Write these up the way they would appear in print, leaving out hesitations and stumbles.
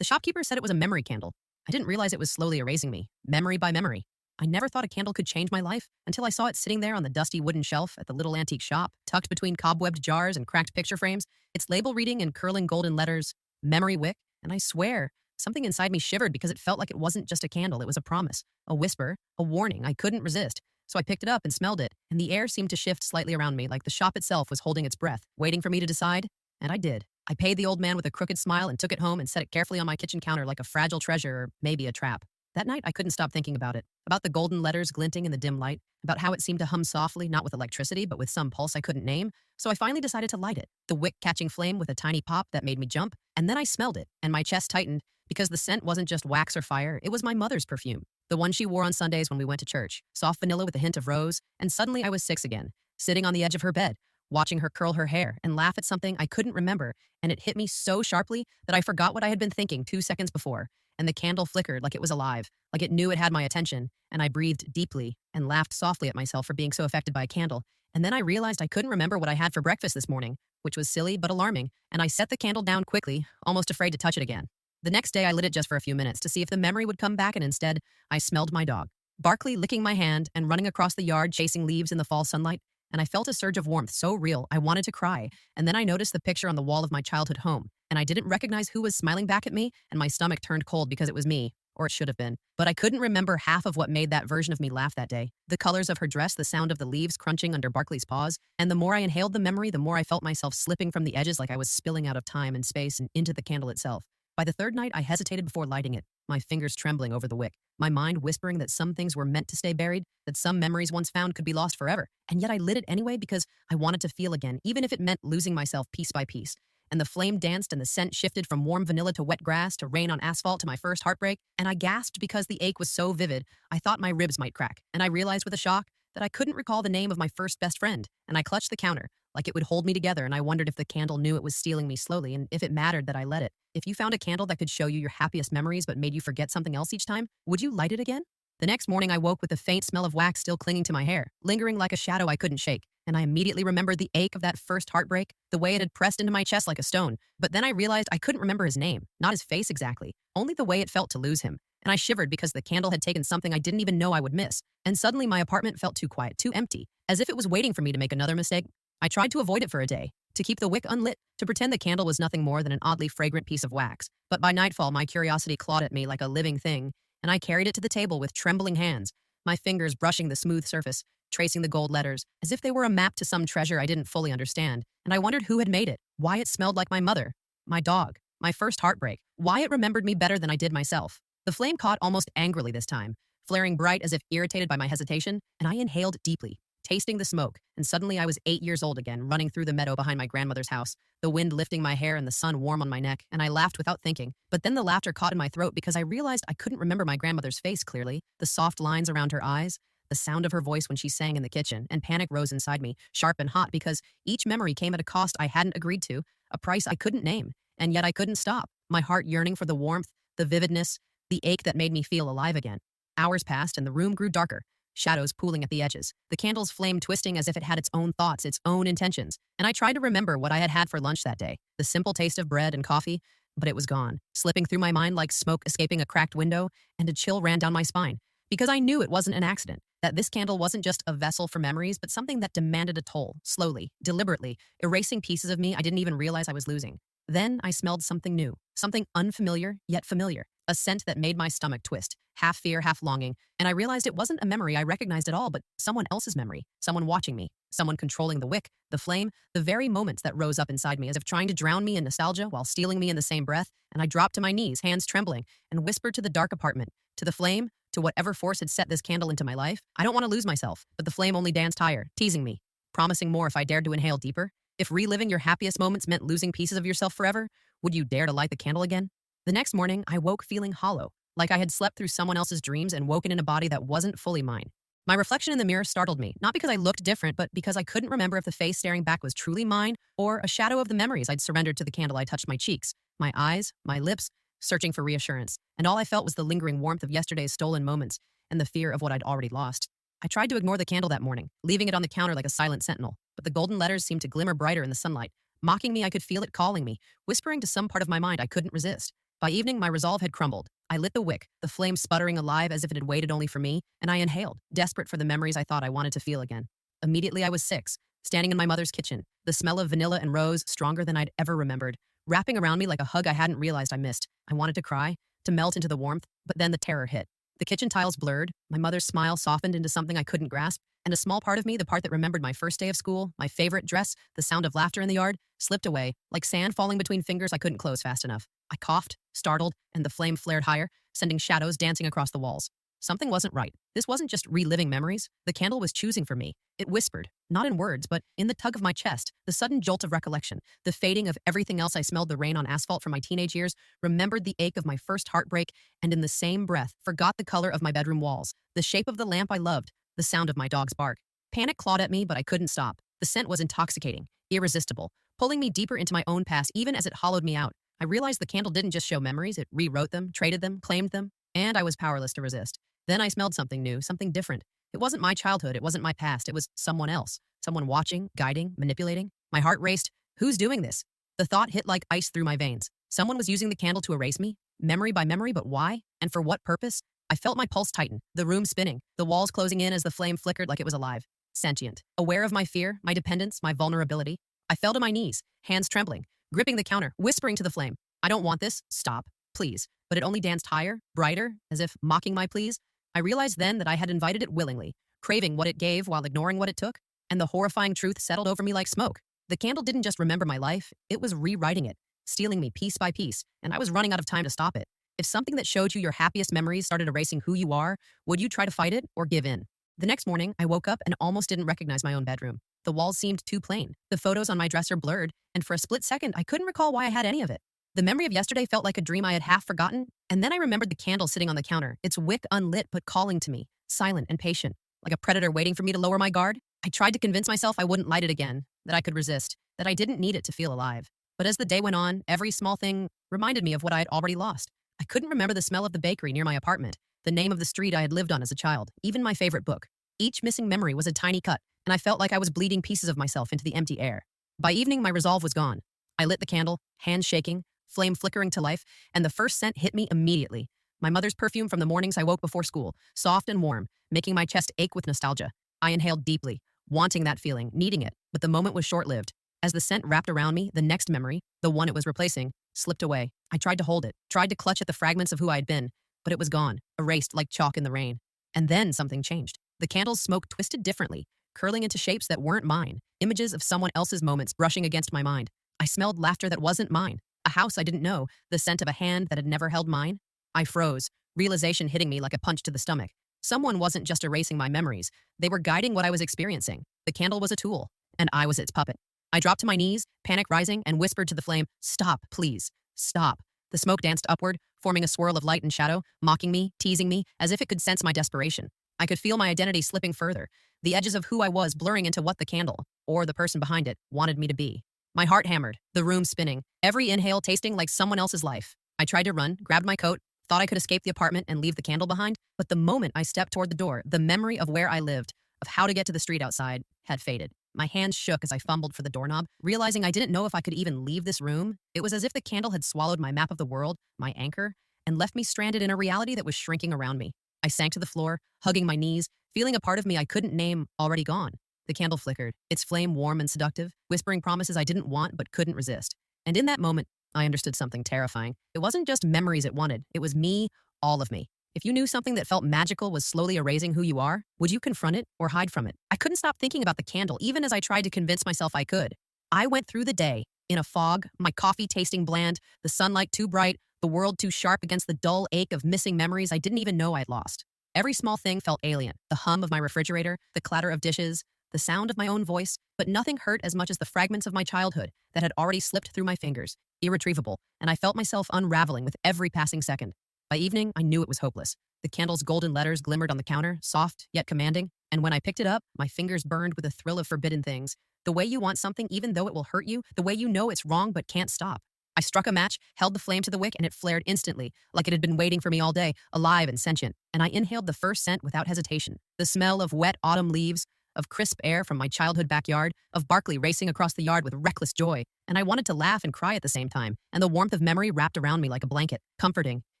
The shopkeeper said it was a memory candle. I didn't realize it was slowly erasing me, memory by memory. I never thought a candle could change my life until I saw it sitting there on the dusty wooden shelf at the little antique shop, tucked between cobwebbed jars and cracked picture frames, its label reading in curling golden letters, Memory Wick, and I swear, something inside me shivered because it felt like it wasn't just a candle, it was a promise, a whisper, a warning I couldn't resist. So I picked it up and smelled it, and the air seemed to shift slightly around me like the shop itself was holding its breath, waiting for me to decide, and I did. I paid the old man with a crooked smile and took it home and set it carefully on my kitchen counter like a fragile treasure or maybe a trap. That night, I couldn't stop thinking about it, about the golden letters glinting in the dim light, about how it seemed to hum softly, not with electricity, but with some pulse I couldn't name. So I finally decided to light it, the wick catching flame with a tiny pop that made me jump, and then I smelled it, and my chest tightened, because the scent wasn't just wax or fire, it was my mother's perfume, the one she wore on Sundays when we went to church, soft vanilla with a hint of rose, and suddenly I was 6 again, sitting on the edge of her bed, watching her curl her hair and laugh at something I couldn't remember, and it hit me so sharply that I forgot what I had been thinking 2 seconds before, and the candle flickered like it was alive, like it knew it had my attention, and I breathed deeply and laughed softly at myself for being so affected by a candle, and then I realized I couldn't remember what I had for breakfast this morning, which was silly but alarming, and I set the candle down quickly, almost afraid to touch it again. The next day I lit it just for a few minutes to see if the memory would come back, and instead, I smelled my dog, Barkley licking my hand and running across the yard chasing leaves in the fall sunlight, and I felt a surge of warmth so real I wanted to cry, and then I noticed the picture on the wall of my childhood home, and I didn't recognize who was smiling back at me, and my stomach turned cold because it was me, or it should have been. But I couldn't remember half of what made that version of me laugh that day. The colors of her dress, the sound of the leaves crunching under Barkley's paws, and the more I inhaled the memory, the more I felt myself slipping from the edges like I was spilling out of time and space and into the candle itself. By the third night, I hesitated before lighting it, my fingers trembling over the wick, my mind whispering that some things were meant to stay buried, that some memories once found could be lost forever. And yet I lit it anyway because I wanted to feel again, even if it meant losing myself piece by piece. And the flame danced and the scent shifted from warm vanilla to wet grass to rain on asphalt to my first heartbreak, and I gasped because the ache was so vivid, I thought my ribs might crack, and I realized with a shock that I couldn't recall the name of my first best friend, and I clutched the counter, like it would hold me together, and I wondered if the candle knew it was stealing me slowly, and if it mattered that I let it. If you found a candle that could show you your happiest memories but made you forget something else each time, would you light it again? The next morning I woke with the faint smell of wax still clinging to my hair, lingering like a shadow I couldn't shake, and I immediately remembered the ache of that first heartbreak, the way it had pressed into my chest like a stone. But then I realized I couldn't remember his name, not his face exactly, only the way it felt to lose him. And I shivered because the candle had taken something I didn't even know I would miss. And suddenly my apartment felt too quiet, too empty, as if it was waiting for me to make another mistake. I tried to avoid it for a day, to keep the wick unlit, to pretend the candle was nothing more than an oddly fragrant piece of wax. But by nightfall, my curiosity clawed at me like a living thing, and I carried it to the table with trembling hands, my fingers brushing the smooth surface, tracing the gold letters, as if they were a map to some treasure I didn't fully understand. And I wondered who had made it, why it smelled like my mother, my dog, my first heartbreak, why it remembered me better than I did myself. The flame caught almost angrily this time, flaring bright as if irritated by my hesitation, and I inhaled deeply, tasting the smoke, and suddenly I was 8 years old again, running through the meadow behind my grandmother's house, the wind lifting my hair and the sun warm on my neck, and I laughed without thinking. But then the laughter caught in my throat because I realized I couldn't remember my grandmother's face clearly, the soft lines around her eyes, the sound of her voice when she sang in the kitchen, and panic rose inside me, sharp and hot, because each memory came at a cost I hadn't agreed to, a price I couldn't name, and yet I couldn't stop, my heart yearning for the warmth, the vividness, the ache that made me feel alive again. Hours passed and the room grew darker, shadows pooling at the edges, the candle's flame twisting as if it had its own thoughts, its own intentions, and I tried to remember what I had had for lunch that day, the simple taste of bread and coffee, but it was gone, slipping through my mind like smoke escaping a cracked window, and a chill ran down my spine, because I knew it wasn't an accident, that this candle wasn't just a vessel for memories, but something that demanded a toll, slowly, deliberately, erasing pieces of me I didn't even realize I was losing. Then I smelled something new, something unfamiliar yet familiar, a scent that made my stomach twist, half fear, half longing, and I realized it wasn't a memory I recognized at all, but someone else's memory, someone watching me, someone controlling the wick, the flame, the very moments that rose up inside me as if trying to drown me in nostalgia while stealing me in the same breath, and I dropped to my knees, hands trembling, and whispered to the dark apartment, to the flame, to whatever force had set this candle into my life. I don't want to lose myself, but the flame only danced higher, teasing me, promising more if I dared to inhale deeper. If reliving your happiest moments meant losing pieces of yourself forever, would you dare to light the candle again? The next morning, I woke feeling hollow, like I had slept through someone else's dreams and woken in a body that wasn't fully mine. My reflection in the mirror startled me, not because I looked different, but because I couldn't remember if the face staring back was truly mine or a shadow of the memories I'd surrendered to the candle. I touched my cheeks, my eyes, my lips, searching for reassurance, and all I felt was the lingering warmth of yesterday's stolen moments and the fear of what I'd already lost. I tried to ignore the candle that morning, leaving it on the counter like a silent sentinel, but the golden letters seemed to glimmer brighter in the sunlight. Mocking me, I could feel it calling me, whispering to some part of my mind I couldn't resist. By evening, my resolve had crumbled. I lit the wick, the flame sputtering alive as if it had waited only for me, and I inhaled, desperate for the memories I thought I wanted to feel again. Immediately, I was 6, standing in my mother's kitchen, the smell of vanilla and rose stronger than I'd ever remembered, wrapping around me like a hug I hadn't realized I missed. I wanted to cry, to melt into the warmth, but then the terror hit. The kitchen tiles blurred, my mother's smile softened into something I couldn't grasp, and a small part of me, the part that remembered my first day of school, my favorite dress, the sound of laughter in the yard, slipped away, like sand falling between fingers I couldn't close fast enough. I coughed, startled, and the flame flared higher, sending shadows dancing across the walls. Something wasn't right. This wasn't just reliving memories. The candle was choosing for me. It whispered, not in words, but in the tug of my chest, the sudden jolt of recollection, the fading of everything else I smelled the rain on asphalt from my teenage years, remembered the ache of my first heartbreak, and in the same breath, forgot the color of my bedroom walls, the shape of the lamp I loved, the sound of my dog's bark. Panic clawed at me, but I couldn't stop. The scent was intoxicating, irresistible, pulling me deeper into my own past even as it hollowed me out. I realized the candle didn't just show memories, it rewrote them, traded them, claimed them, and I was powerless to resist. Then I smelled something new, something different. It wasn't my childhood, it wasn't my past, it was someone else. Someone watching, guiding, manipulating. My heart raced. Who's doing this? The thought hit like ice through my veins. Someone was using the candle to erase me, memory by memory, but why? And for what purpose? I felt my pulse tighten, the room spinning, the walls closing in as the flame flickered like it was alive. Sentient. Aware of my fear, my dependence, my vulnerability, I fell to my knees, hands trembling, gripping the counter, whispering to the flame, I don't want this, stop, please. But it only danced higher, brighter, as if mocking my pleas. I realized then that I had invited it willingly, craving what it gave while ignoring what it took, and the horrifying truth settled over me like smoke. The candle didn't just remember my life, it was rewriting it, stealing me piece by piece, and I was running out of time to stop it. If something that showed you your happiest memories started erasing who you are, would you try to fight it or give in? The next morning, I woke up and almost didn't recognize my own bedroom. The walls seemed too plain, the photos on my dresser blurred, and for a split second, I couldn't recall why I had any of it. The memory of yesterday felt like a dream I had half forgotten, and then I remembered the candle sitting on the counter, its wick unlit but calling to me, silent and patient, like a predator waiting for me to lower my guard. I tried to convince myself I wouldn't light it again, that I could resist, that I didn't need it to feel alive. But as the day went on, every small thing reminded me of what I had already lost. I couldn't remember the smell of the bakery near my apartment, the name of the street I had lived on as a child, even my favorite book. Each missing memory was a tiny cut, and I felt like I was bleeding pieces of myself into the empty air. By evening, my resolve was gone. I lit the candle, hands shaking, flame flickering to life, and the first scent hit me immediately. My mother's perfume from the mornings I woke before school, soft and warm, making my chest ache with nostalgia. I inhaled deeply, wanting that feeling, needing it, but the moment was short-lived. As the scent wrapped around me, the next memory, the one it was replacing, slipped away. I tried to hold it, tried to clutch at the fragments of who I had been, but it was gone, erased like chalk in the rain. And then something changed. The candle's smoke twisted differently, curling into shapes that weren't mine, images of someone else's moments brushing against my mind. I smelled laughter that wasn't mine, a house I didn't know, the scent of a hand that had never held mine. I froze, realization hitting me like a punch to the stomach. Someone wasn't just erasing my memories, they were guiding what I was experiencing. The candle was a tool, and I was its puppet. I dropped to my knees, panic rising, and whispered to the flame, stop, please, stop. The smoke danced upward, forming a swirl of light and shadow, mocking me, teasing me, as if it could sense my desperation. I could feel my identity slipping further, the edges of who I was blurring into what the candle, or the person behind it, wanted me to be. My heart hammered, the room spinning, every inhale tasting like someone else's life. I tried to run, grabbed my coat, thought I could escape the apartment and leave the candle behind, but the moment I stepped toward the door, the memory of where I lived, of how to get to the street outside, had faded. My hands shook as I fumbled for the doorknob, realizing I didn't know if I could even leave this room. It was as if the candle had swallowed my map of the world, my anchor, and left me stranded in a reality that was shrinking around me. I sank to the floor, hugging my knees, feeling a part of me I couldn't name already gone. The candle flickered, its flame warm and seductive, whispering promises I didn't want but couldn't resist. And in that moment, I understood something terrifying. It wasn't just memories it wanted, it was me, all of me. If you knew something that felt magical was slowly erasing who you are, would you confront it or hide from it? I couldn't stop thinking about the candle, even as I tried to convince myself I could. I went through the day, in a fog, my coffee tasting bland, the sunlight too bright, the world too sharp against the dull ache of missing memories I didn't even know I'd lost. Every small thing felt alien, the hum of my refrigerator, the clatter of dishes, the sound of my own voice, but nothing hurt as much as the fragments of my childhood that had already slipped through my fingers, irretrievable, and I felt myself unraveling with every passing second. By evening, I knew it was hopeless. The candle's golden letters glimmered on the counter, soft yet commanding, and when I picked it up, my fingers burned with a thrill of forbidden things. The way you want something even though it will hurt you, the way you know it's wrong but can't stop. I struck a match, held the flame to the wick, and it flared instantly, like it had been waiting for me all day, alive and sentient, and I inhaled the first scent without hesitation. The smell of wet autumn leaves, of crisp air from my childhood backyard, of Barkley racing across the yard with reckless joy. And I wanted to laugh and cry at the same time, and the warmth of memory wrapped around me like a blanket, comforting,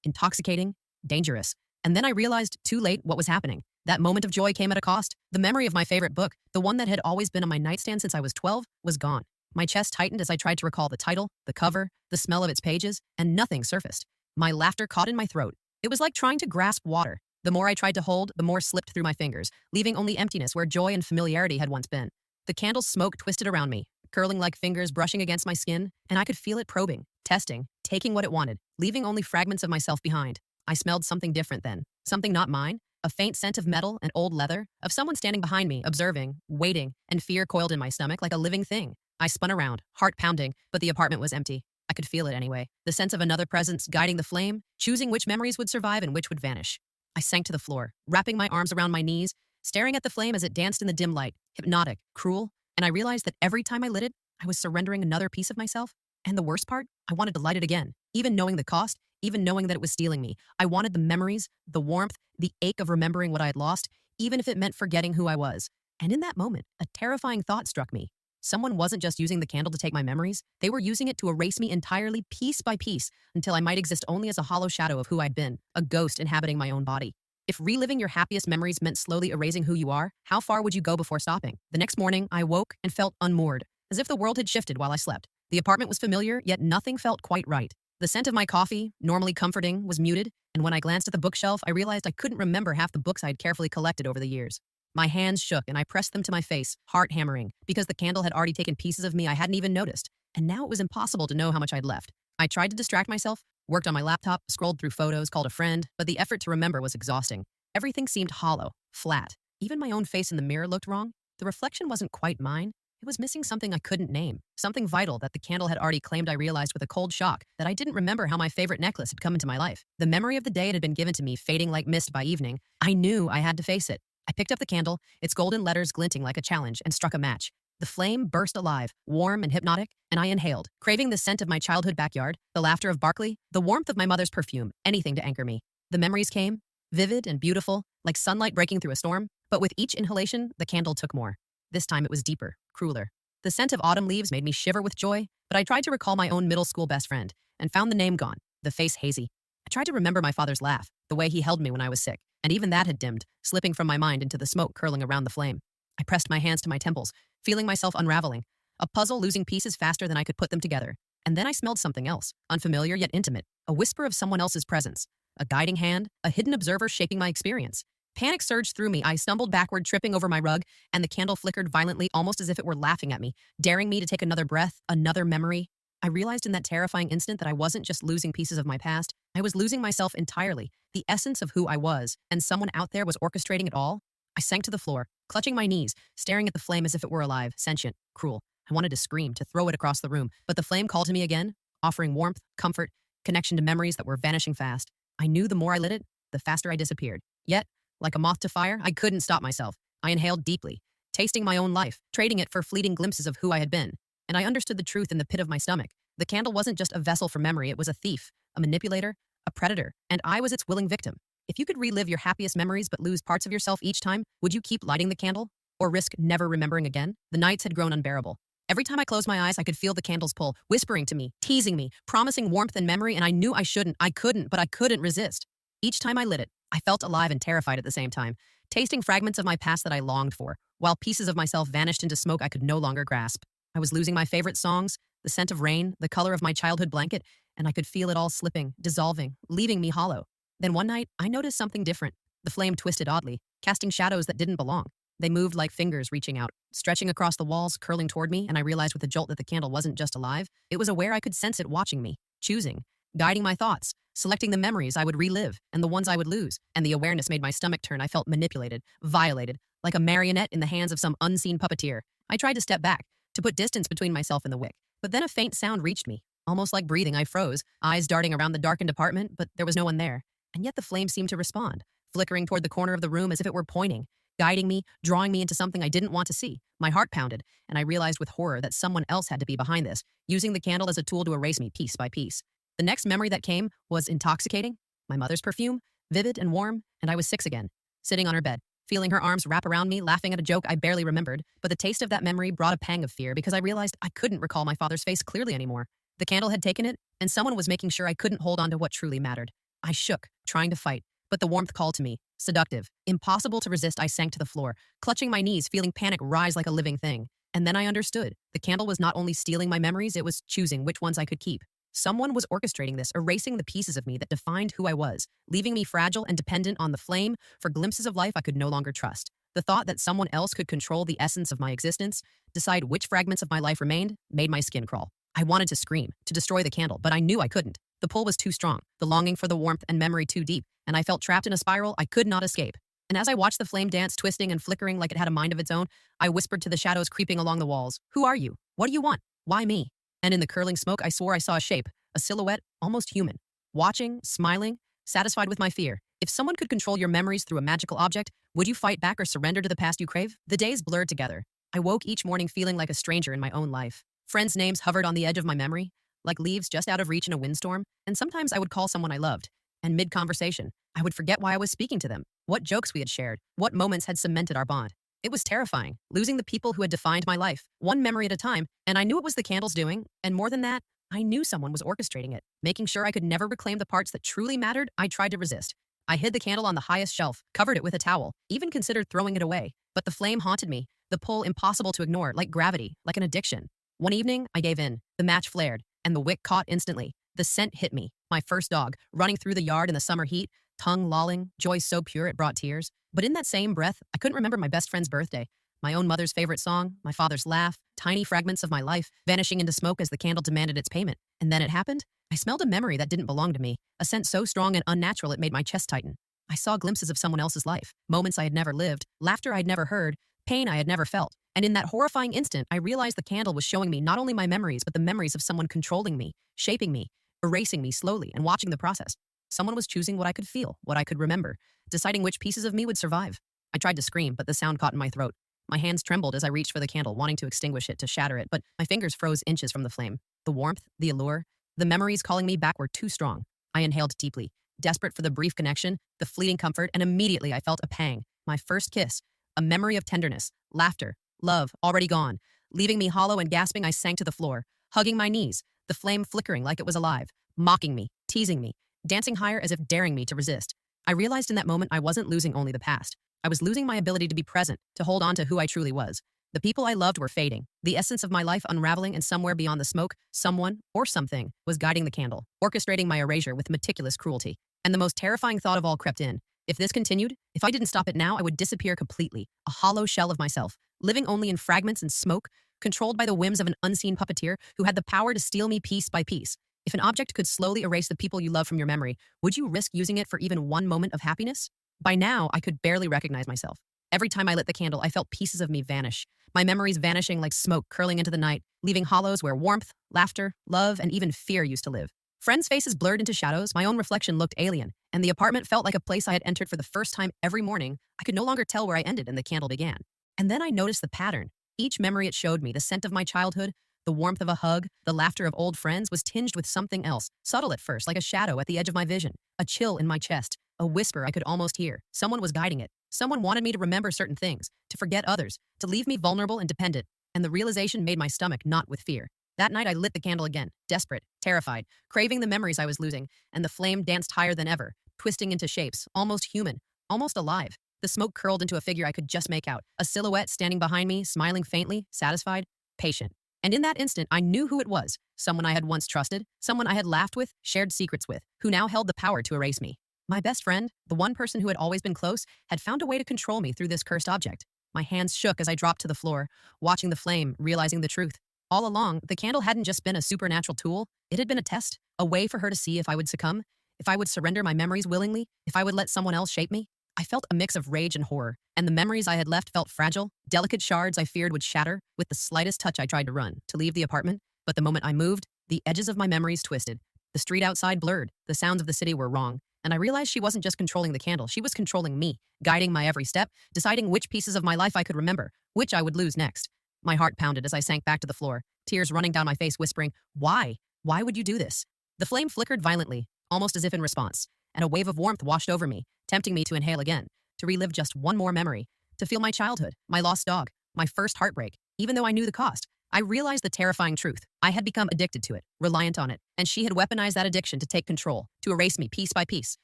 intoxicating, dangerous. And then I realized, too late, what was happening. That moment of joy came at a cost. The memory of my favorite book, the one that had always been on my nightstand since I was 12, was gone. My chest tightened as I tried to recall the title, the cover, the smell of its pages, and nothing surfaced. My laughter caught in my throat. It was like trying to grasp water. The more I tried to hold, the more slipped through my fingers, leaving only emptiness where joy and familiarity had once been. The candle's smoke twisted around me, curling like fingers brushing against my skin, and I could feel it probing, testing, taking what it wanted, leaving only fragments of myself behind. I smelled something different then, something not mine, a faint scent of metal and old leather, of someone standing behind me, observing, waiting, and fear coiled in my stomach like a living thing. I spun around, heart pounding, but the apartment was empty. I could feel it anyway, the sense of another presence guiding the flame, choosing which memories would survive and which would vanish. I sank to the floor, wrapping my arms around my knees, staring at the flame as it danced in the dim light, hypnotic, cruel, and I realized that every time I lit it, I was surrendering another piece of myself. And the worst part, I wanted to light it again, even knowing the cost, even knowing that it was stealing me. I wanted the memories, the warmth, the ache of remembering what I had lost, even if it meant forgetting who I was. And in that moment, a terrifying thought struck me. Someone wasn't just using the candle to take my memories, they were using it to erase me entirely, piece by piece, until I might exist only as a hollow shadow of who I'd been, a ghost inhabiting my own body. If reliving your happiest memories meant slowly erasing who you are, how far would you go before stopping? The next morning, I woke and felt unmoored, as if the world had shifted while I slept. The apartment was familiar, yet nothing felt quite right. The scent of my coffee, normally comforting, was muted, and when I glanced at the bookshelf, I realized I couldn't remember half the books I'd carefully collected over the years. My hands shook, and I pressed them to my face, heart hammering, because the candle had already taken pieces of me I hadn't even noticed, and now it was impossible to know how much I'd left. I tried to distract myself, worked on my laptop, scrolled through photos, called a friend, but the effort to remember was exhausting. Everything seemed hollow, flat. Even my own face in the mirror looked wrong. The reflection wasn't quite mine. It was missing something I couldn't name, something vital that the candle had already claimed. I realized with a cold shock that I didn't remember how my favorite necklace had come into my life. The memory of the day it had been given to me, fading like mist by evening. I knew I had to face it. I picked up the candle, its golden letters glinting like a challenge, and struck a match. The flame burst alive, warm and hypnotic, and I inhaled, craving the scent of my childhood backyard, the laughter of Barkley, the warmth of my mother's perfume, anything to anchor me. The memories came, vivid and beautiful, like sunlight breaking through a storm, but with each inhalation, the candle took more. This time it was deeper, crueler. The scent of autumn leaves made me shiver with joy, but I tried to recall my own middle school best friend, and found the name gone, the face hazy. I tried to remember my father's laugh, the way he held me when I was sick, and even that had dimmed, slipping from my mind into the smoke curling around the flame. I pressed my hands to my temples, feeling myself unraveling, a puzzle losing pieces faster than I could put them together. And then I smelled something else, unfamiliar yet intimate, a whisper of someone else's presence, a guiding hand, a hidden observer shaping my experience. Panic surged through me. I stumbled backward, tripping over my rug, and the candle flickered violently, almost as if it were laughing at me, daring me to take another breath, another memory. I realized in that terrifying instant that I wasn't just losing pieces of my past, I was losing myself entirely, the essence of who I was, and someone out there was orchestrating it all. I sank to the floor, clutching my knees, staring at the flame as if it were alive, sentient, cruel. I wanted to scream, to throw it across the room, but the flame called to me again, offering warmth, comfort, connection to memories that were vanishing fast. I knew the more I lit it, the faster I disappeared. Yet, like a moth to fire, I couldn't stop myself. I inhaled deeply, tasting my own life, trading it for fleeting glimpses of who I had been. And I understood the truth in the pit of my stomach. The candle wasn't just a vessel for memory, it was a thief, a manipulator, a predator, and I was its willing victim. If you could relive your happiest memories but lose parts of yourself each time, would you keep lighting the candle? Or risk never remembering again? The nights had grown unbearable. Every time I closed my eyes, I could feel the candle's pull, whispering to me, teasing me, promising warmth and memory, and I knew I couldn't, but I couldn't resist. Each time I lit it, I felt alive and terrified at the same time, tasting fragments of my past that I longed for, while pieces of myself vanished into smoke I could no longer grasp. I was losing my favorite songs, the scent of rain, the color of my childhood blanket, and I could feel it all slipping, dissolving, leaving me hollow. Then one night, I noticed something different. The flame twisted oddly, casting shadows that didn't belong. They moved like fingers reaching out, stretching across the walls, curling toward me, and I realized with a jolt that the candle wasn't just alive. It was aware. I could sense it watching me, choosing, guiding my thoughts, selecting the memories I would relive and the ones I would lose. And the awareness made my stomach turn. I felt manipulated, violated, like a marionette in the hands of some unseen puppeteer. I tried to step back, to put distance between myself and the wick. But then a faint sound reached me. Almost like breathing, I froze, eyes darting around the darkened apartment, but there was no one there. And yet the flame seemed to respond, flickering toward the corner of the room as if it were pointing, guiding me, drawing me into something I didn't want to see. My heart pounded, and I realized with horror that someone else had to be behind this, using the candle as a tool to erase me piece by piece. The next memory that came was intoxicating, my mother's perfume, vivid and warm, and I was 6 again, sitting on her bed, feeling her arms wrap around me, laughing at a joke I barely remembered. But the taste of that memory brought a pang of fear because I realized I couldn't recall my father's face clearly anymore. The candle had taken it, and someone was making sure I couldn't hold on to what truly mattered. I shook, trying to fight, but the warmth called to me. Seductive. Impossible to resist, I sank to the floor, clutching my knees, feeling panic rise like a living thing. And then I understood. The candle was not only stealing my memories, it was choosing which ones I could keep. Someone was orchestrating this, erasing the pieces of me that defined who I was, leaving me fragile and dependent on the flame for glimpses of life I could no longer trust. The thought that someone else could control the essence of my existence, decide which fragments of my life remained, made my skin crawl. I wanted to scream, to destroy the candle, but I knew I couldn't. The pull was too strong, the longing for the warmth and memory too deep, and I felt trapped in a spiral I could not escape. And as I watched the flame dance, twisting and flickering like it had a mind of its own, I whispered to the shadows creeping along the walls, "Who are you? What do you want? Why me?" And in the curling smoke, I swore I saw a shape, a silhouette, almost human. Watching, smiling, satisfied with my fear. If someone could control your memories through a magical object, would you fight back or surrender to the past you crave? The days blurred together. I woke each morning feeling like a stranger in my own life. Friends' names hovered on the edge of my memory, like leaves just out of reach in a windstorm, and sometimes I would call someone I loved. And mid-conversation, I would forget why I was speaking to them, what jokes we had shared, what moments had cemented our bond. It was terrifying, losing the people who had defined my life, one memory at a time, and I knew it was the candle's doing, and more than that, I knew someone was orchestrating it, making sure I could never reclaim the parts that truly mattered. I tried to resist. I hid the candle on the highest shelf, covered it with a towel, even considered throwing it away. But the flame haunted me, the pull impossible to ignore, like gravity, like an addiction. One evening, I gave in. The match flared, and the wick caught instantly. The scent hit me. My first dog, running through the yard in the summer heat, tongue lolling, joy so pure it brought tears. But in that same breath, I couldn't remember my best friend's birthday, my own mother's favorite song, my father's laugh, tiny fragments of my life vanishing into smoke as the candle demanded its payment. And then it happened. I smelled a memory that didn't belong to me, a scent so strong and unnatural it made my chest tighten. I saw glimpses of someone else's life, moments I had never lived, laughter I'd never heard, pain I had never felt. And in that horrifying instant, I realized the candle was showing me not only my memories, but the memories of someone controlling me, shaping me, erasing me slowly, and watching the process. Someone was choosing what I could feel, what I could remember, deciding which pieces of me would survive. I tried to scream, but the sound caught in my throat. My hands trembled as I reached for the candle, wanting to extinguish it, to shatter it, but my fingers froze inches from the flame. The warmth, the allure, the memories calling me back were too strong. I inhaled deeply, desperate for the brief connection, the fleeting comfort, and immediately I felt a pang. My first kiss, a memory of tenderness, laughter, love, already gone. Leaving me hollow and gasping, I sank to the floor, hugging my knees, the flame flickering like it was alive, mocking me, teasing me, dancing higher as if daring me to resist. I realized in that moment I wasn't losing only the past. I was losing my ability to be present, to hold on to who I truly was. The people I loved were fading, the essence of my life unraveling, and somewhere beyond the smoke, someone, or something, was guiding the candle, orchestrating my erasure with meticulous cruelty. And the most terrifying thought of all crept in. If this continued, if I didn't stop it now, I would disappear completely, a hollow shell of myself, living only in fragments and smoke, controlled by the whims of an unseen puppeteer who had the power to steal me piece by piece. If an object could slowly erase the people you love from your memory, would you risk using it for even one moment of happiness? By now, I could barely recognize myself. Every time I lit the candle, I felt pieces of me vanish, my memories vanishing like smoke curling into the night, leaving hollows where warmth, laughter, love, and even fear used to live. Friends' faces blurred into shadows, my own reflection looked alien, and the apartment felt like a place I had entered for the first time every morning. I could no longer tell where I ended and the candle began. And then I noticed the pattern. Each memory it showed me, the scent of my childhood, the warmth of a hug, the laughter of old friends, was tinged with something else, subtle at first, like a shadow at the edge of my vision, a chill in my chest, a whisper I could almost hear. Someone was guiding it. Someone wanted me to remember certain things, to forget others, to leave me vulnerable and dependent, and the realization made my stomach knot with fear. That night I lit the candle again, desperate, terrified, craving the memories I was losing, and the flame danced higher than ever, twisting into shapes, almost human, almost alive. The smoke curled into a figure I could just make out, a silhouette standing behind me, smiling faintly, satisfied, patient. And in that instant, I knew who it was, someone I had once trusted, someone I had laughed with, shared secrets with, who now held the power to erase me. My best friend, the one person who had always been close, had found a way to control me through this cursed object. My hands shook as I dropped to the floor, watching the flame, realizing the truth. All along, the candle hadn't just been a supernatural tool, it had been a test, a way for her to see if I would succumb, if I would surrender my memories willingly, if I would let someone else shape me. I felt a mix of rage and horror, and the memories I had left felt fragile, delicate shards I feared would shatter. With the slightest touch I tried to run, to leave the apartment, but the moment I moved, the edges of my memories twisted. The street outside blurred, the sounds of the city were wrong, and I realized she wasn't just controlling the candle, she was controlling me, guiding my every step, deciding which pieces of my life I could remember, which I would lose next. My heart pounded as I sank back to the floor, tears running down my face, whispering, "Why? Why would you do this?" The flame flickered violently, almost as if in response, and a wave of warmth washed over me, tempting me to inhale again. to relive just one more memory, to feel my childhood, my lost dog, my first heartbreak. Even though I knew the cost, I realized the terrifying truth. I had become addicted to it, reliant on it, and she had weaponized that addiction to take control, to erase me piece by piece,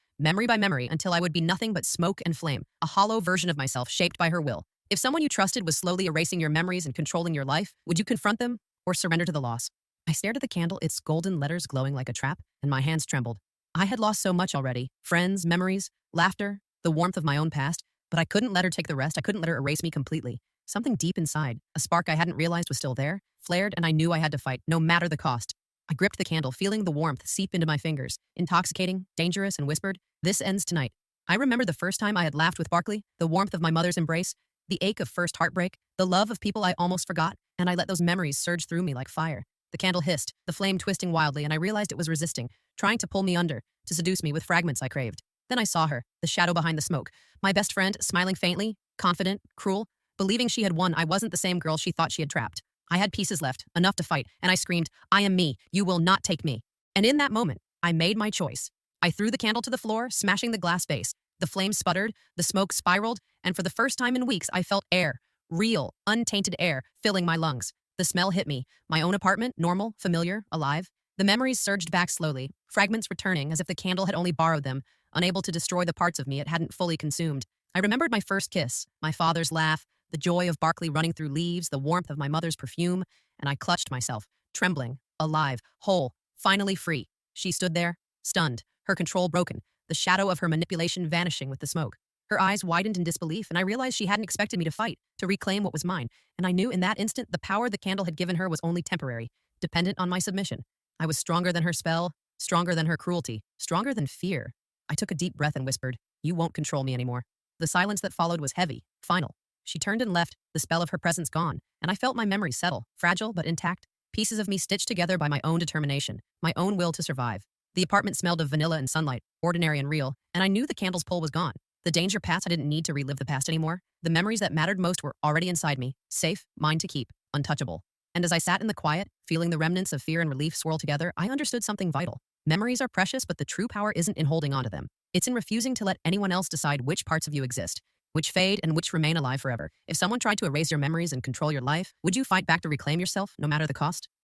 memory by memory, until I would be nothing but smoke and flame, a hollow version of myself shaped by her will. If someone you trusted was slowly erasing your memories and controlling your life, would you confront them or surrender to the loss? I stared at the candle, its golden letters glowing like a trap, and my hands trembled. I had lost so much already: friends, memories, laughter, the warmth of my own past, but I couldn't let her take the rest. I couldn't let her erase me completely. Something deep inside, a spark I hadn't realized was still there, flared, and I knew I had to fight, no matter the cost. I gripped the candle, feeling the warmth seep into my fingers, intoxicating, dangerous, and whispered, "This ends tonight." I remembered the first time I had laughed with Barkley, the warmth of my mother's embrace, the ache of first heartbreak, the love of people I almost forgot, and I let those memories surge through me like fire. The candle hissed, the flame twisting wildly, and I realized it was resisting, trying to pull me under, to seduce me with fragments I craved. Then I saw her, the shadow behind the smoke, my best friend, smiling faintly, confident, cruel, believing she had won. I wasn't the same girl she thought she had trapped. I had pieces left, enough to fight, and I screamed, "I am me. You will not take me." And in that moment, I made my choice. I threw the candle to the floor, smashing the glass vase. The flame sputtered, the smoke spiraled, and for the first time in weeks, I felt air, real, untainted air, filling my lungs. The smell hit me. My own apartment, normal, familiar, alive. The memories surged back slowly, fragments returning as if the candle had only borrowed them, unable to destroy the parts of me it hadn't fully consumed. I remembered my first kiss, my father's laugh, the joy of Barkley running through leaves, the warmth of my mother's perfume, and I clutched myself, trembling, alive, whole, finally free. She stood there, stunned, her control broken, the shadow of her manipulation vanishing with the smoke. Her eyes widened in disbelief, and I realized she hadn't expected me to fight, to reclaim what was mine, and I knew in that instant the power the candle had given her was only temporary, dependent on my submission. I was stronger than her spell, stronger than her cruelty, stronger than fear. I took a deep breath and whispered, "You won't control me anymore." The silence that followed was heavy, final. She turned and left, the spell of her presence gone, and I felt my memory settle, fragile but intact, pieces of me stitched together by my own determination, my own will to survive. The apartment smelled of vanilla and sunlight, ordinary and real, and I knew the candle's pull was gone. The danger passed. I didn't need to relive the past anymore. The memories that mattered most were already inside me, safe, mine to keep, untouchable. And as I sat in the quiet, feeling the remnants of fear and relief swirl together, I understood something vital. Memories are precious, but the true power isn't in holding on to them. It's in refusing to let anyone else decide which parts of you exist, which fade and which remain alive forever. If someone tried to erase your memories and control your life, would you fight back to reclaim yourself, no matter the cost?